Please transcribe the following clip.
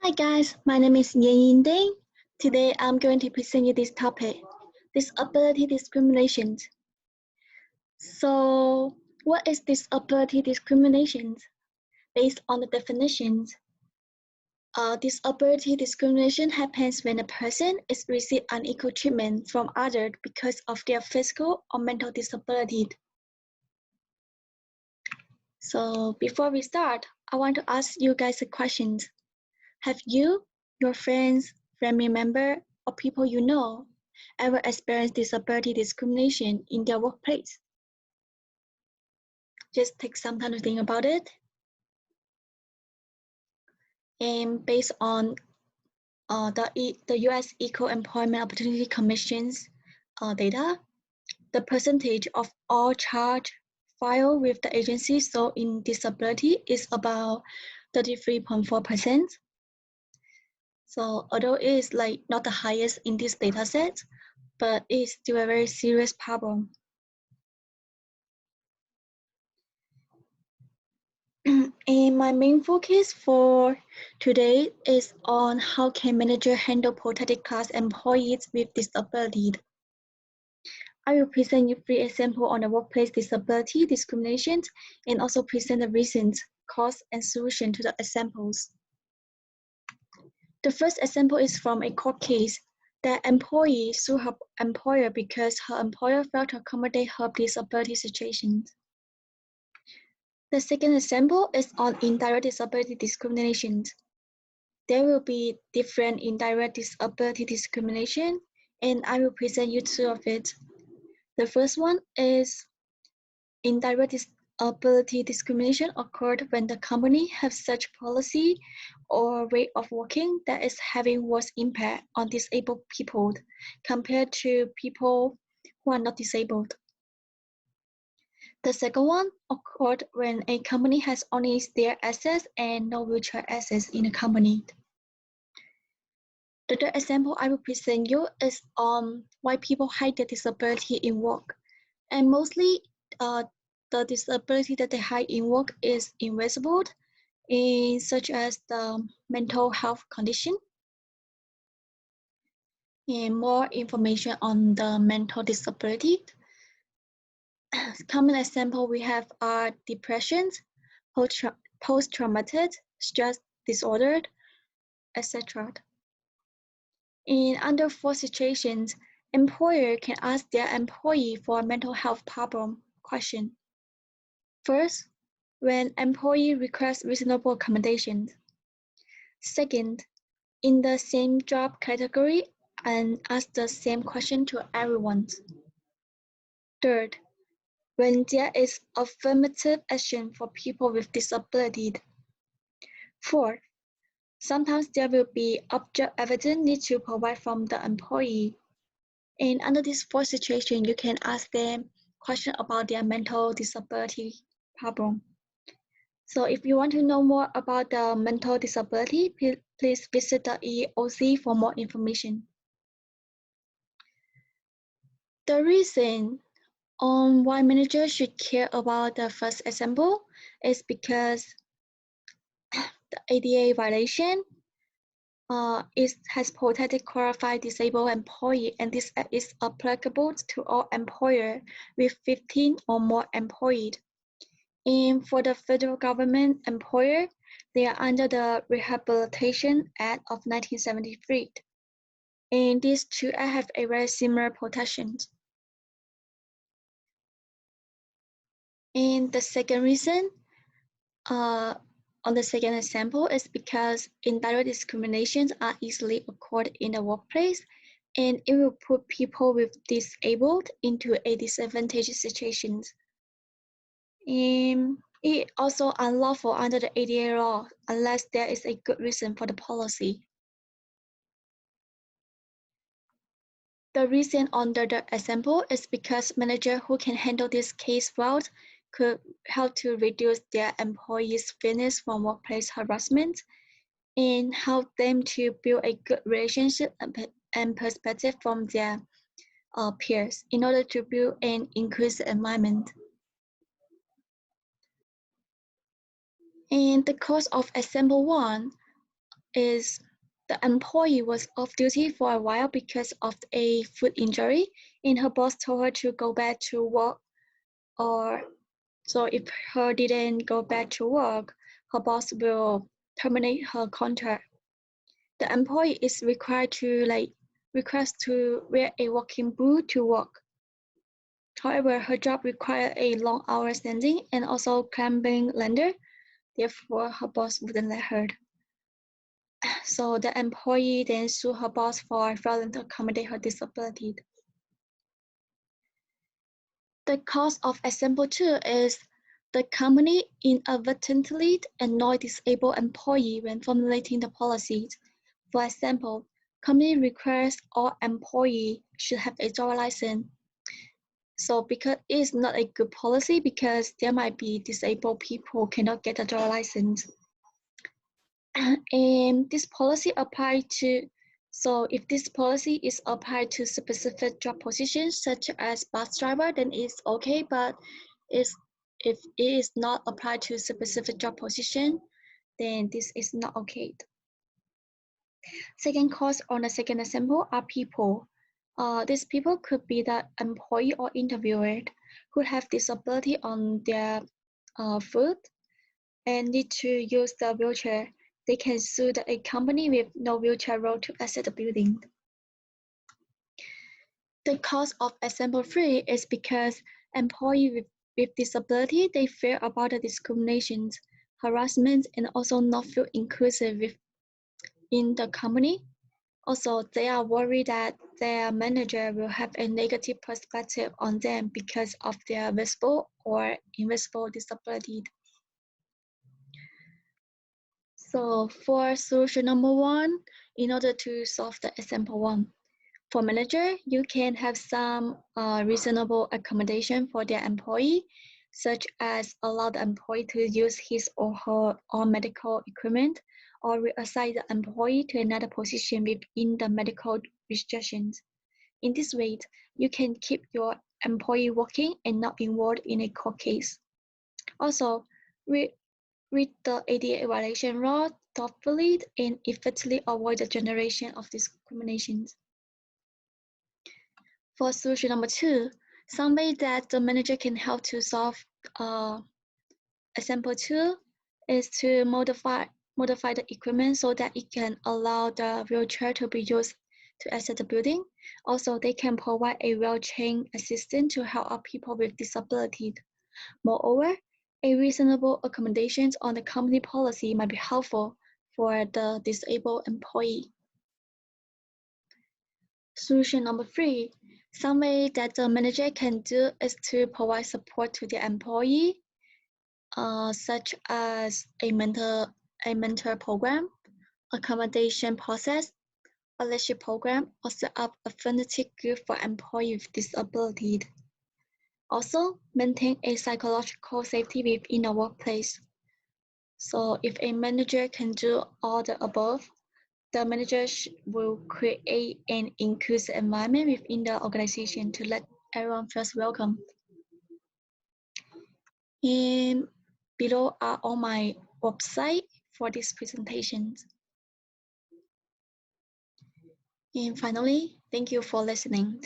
Hi guys, my name is Yanying Deng. Today I'm going to present you this topic, disability discrimination. So, what is disability discrimination? Based on the definitions, disability discrimination happens when a person is received unequal treatment from others because of their physical or mental disability. So, before we start, I want to ask you guys a question. Have you, your friends, family member, or people you know ever experienced disability discrimination in their workplace? Just take some time to think about it. And based on the U.S. Equal Employment Opportunity Commission's data, the percentage of all charge filed with the agency so in disability is about 33.4%. So although it is not the highest in this data set, but it's still a very serious problem. And my main focus for today is on how can manager handle protected class employees with disability. I will present you 3 examples on the workplace disability discrimination and also present the reasons, cause, and solution to the examples. The first example is from a court case. The employee sued her employer because her employer failed to accommodate her disability situation. The second example is on indirect disability discrimination. There will be different indirect disability discrimination, and I will present you 2 of it. The first one is indirect disability discrimination occurred when the company has such policy or way of working that is having worse impact on disabled people compared to people who are not disabled. The second one occurred when a company has only stair access and no wheelchair access in a company. The third example I will present you is on why people hide their disability in work. And mostly the disability that they hide in work is invisible, such as the mental health condition. And more information on the mental disability. Common example we have are depression, post-traumatic stress disorder, etc. In under 4 situations, employer can ask their employee for a mental health problem question. First, when employee requests reasonable accommodations. Second, in the same job category and ask the same question to everyone. Third, when there is affirmative action for people with disability. Fourth, sometimes there will be objective evidence need to provide from the employee. And under this 4 situation, you can ask them questions about their mental disability problem. So if you want to know more about the mental disability, please visit the EOC for more information. The reason on why managers should care about the first example is because the ADA violation has protected qualified disabled employee, and this is applicable to all employers with 15 or more employees. And for the federal government employer, they are under the Rehabilitation Act of 1973. And these 2 acts have a very similar protection. And the second reason on the second example is because indirect discriminations are easily occurred in the workplace, and it will put people with disabled into a disadvantaged situation. It also unlawful under the ADA law unless there is a good reason for the policy. The reason under the example is because managers who can handle this case well could help to reduce their employees' feelings from workplace harassment and help them to build a good relationship and perspective from their peers in order to build an inclusive environment. And the cause of example 1 is the employee was off duty for a while because of a foot injury, and her boss told her to go back to work. Or so if her didn't go back to work, her boss will terminate her contract. The employee is required to request to wear a walking boot to work. However, her job required a long hour standing and also climbing ladder. Therefore, her boss wouldn't let her. So the employee then sued her boss for failing to accommodate her disability. The cause of example 2 is the company inadvertently annoyed disabled employee when formulating the policies. For example, company requires all employees should have a driver license. So because it's not a good policy because there might be disabled people who cannot get a driver license. And this policy applied to, so if this policy is applied to specific job positions such as bus driver, then it's okay, but if it is not applied to specific job position, then this is not okay. Second cause on the second example are people. These people could be the employee or interviewer who have disability on their foot and need to use the wheelchair. They can sue a company with no wheelchair road to exit the building. The cause of example 3 is because employees with disability, they fear about the discriminations, harassment, and also not feel inclusive in the company. Also, they are worried that their manager will have a negative perspective on them because of their visible or invisible disability. So for solution number 1, in order to solve the example 1, for manager, you can have some reasonable accommodation for their employee, such as allow the employee to use his or her own medical equipment, or reassign the employee to another position within the medical restrictions. In this way, you can keep your employee working and not involved in a court case. Also, read the ADA violation law thoughtfully and effectively avoid the generation of discriminations. For solution number 2, some way that the manager can help to solve example 2 is to modify the equipment so that it can allow the wheelchair to be used to exit the building. Also, they can provide a wheelchair assistant to help out people with disabilities. Moreover, a reasonable accommodations on the company policy might be helpful for the disabled employee. Solution number 3, some way that the manager can do is to provide support to the employee, such as a mentor program, accommodation process, a leadership program, or set up affirmative group for employees with disabilities. Also, maintain a psychological safety within the workplace. So if a manager can do all the above, the manager will create an inclusive environment within the organization to let everyone feel welcome. And below are all my website for this presentation. And finally, thank you for listening.